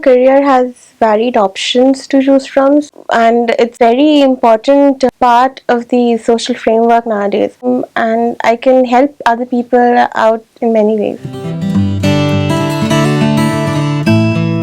career has varied options to choose from, and it's very important part of the social framework nowadays. And I can help other people out in many ways.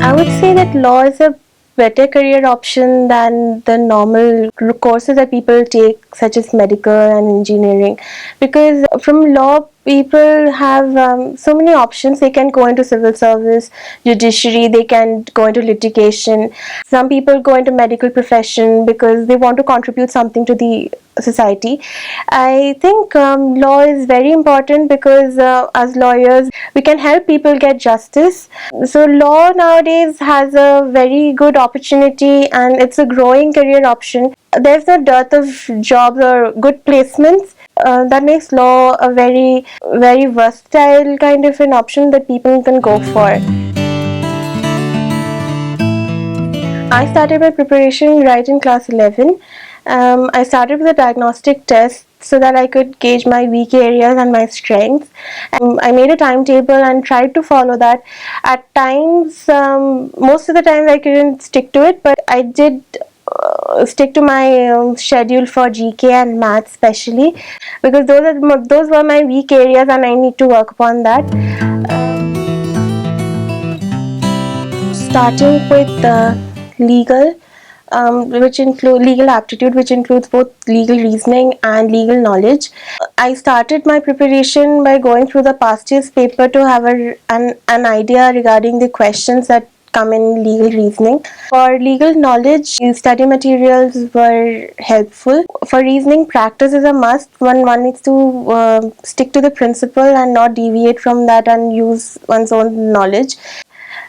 I would say that law is a better career option than the normal courses that people take, such as medical and engineering, because from law people have so many options. They can go into civil service, judiciary, they can go into litigation. Some people go into medical profession because they want to contribute something to the society. I think law is very important because as lawyers we can help people get justice. So law nowadays has a very good opportunity and it's a growing career option. There's no dearth of jobs or good placements. That makes law a very versatile kind of an option that people can go for. I started my preparation right in class 11. I started with a diagnostic test so that I could gauge my weak areas and my strengths. I made a timetable and tried to follow that. At times, most of the time I couldn't stick to it, but I did stick to my schedule for GK and math especially, because those were my weak areas and I need to work upon that. Starting with legal, which include legal aptitude, which includes both legal reasoning and legal knowledge. I started my preparation by going through the past year's paper to have an idea regarding the questions that come in legal reasoning. For legal knowledge, study materials were helpful. For reasoning, practice is a must. One needs to stick to the principle and not deviate from that and use one's own knowledge.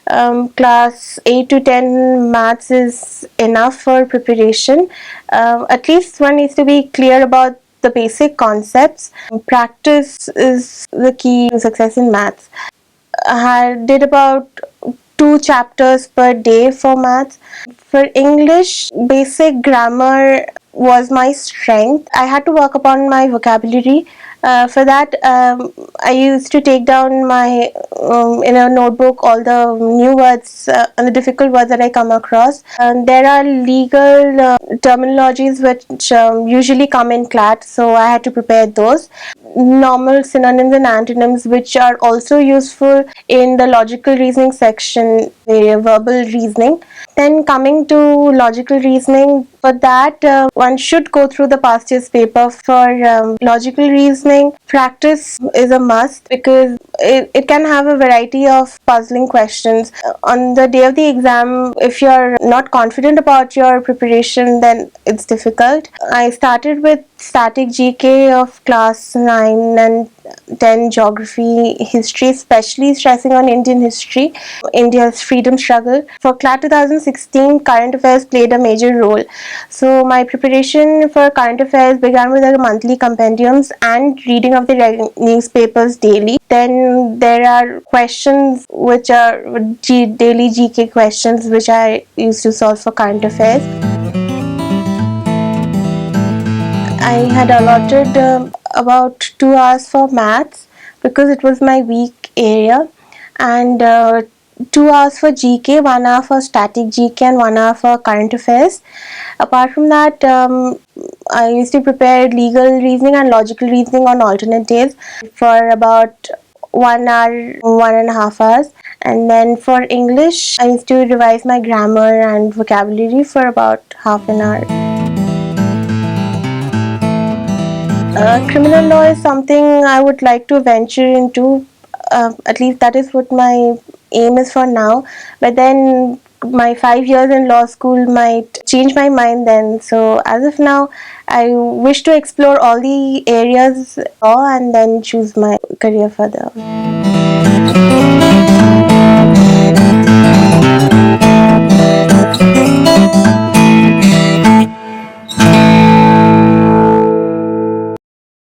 Class 8 to 10 maths is enough for preparation. At least one needs to be clear about the basic concepts. Practice is the key to success in maths. I did about 2 chapters per day for maths. For English, basic grammar was my strength. I had to work upon my vocabulary. For that, I used to take down my in a notebook all the new words and the difficult words that I come across. There are legal terminologies which usually come in CLAT, so I had to prepare those. Normal synonyms and antonyms, which are also useful in the logical reasoning section, the verbal reasoning. Then coming to logical reasoning, for that one should go through the past year's paper. For logical reasoning, practice is a must because it can have a variety of puzzling questions. On the day of the exam, if you're not confident about your preparation, then it's difficult. I started with static GK of class 9 and 10, geography, history, especially stressing on Indian history, India's freedom struggle. For CLAT 2016, current affairs played a major role. So my preparation for current affairs began with the monthly compendiums and reading of the newspapers daily. Then there are questions which are daily GK questions which I used to solve for current affairs. I had allotted about 2 hours for maths because it was my weak area, and 2 hours for GK, 1 hour for static GK and 1 hour for current affairs. Apart from that, I used to prepare legal reasoning and logical reasoning on alternate days for about 1 hour, 1.5 hours. And then for English, I used to revise my grammar and vocabulary for about half an hour. Criminal law is something I would like to venture into. At least that is what my aim is for now. But then my 5 years in law school might change my mind then. So as of now, I wish to explore all the areas law and then choose my career further.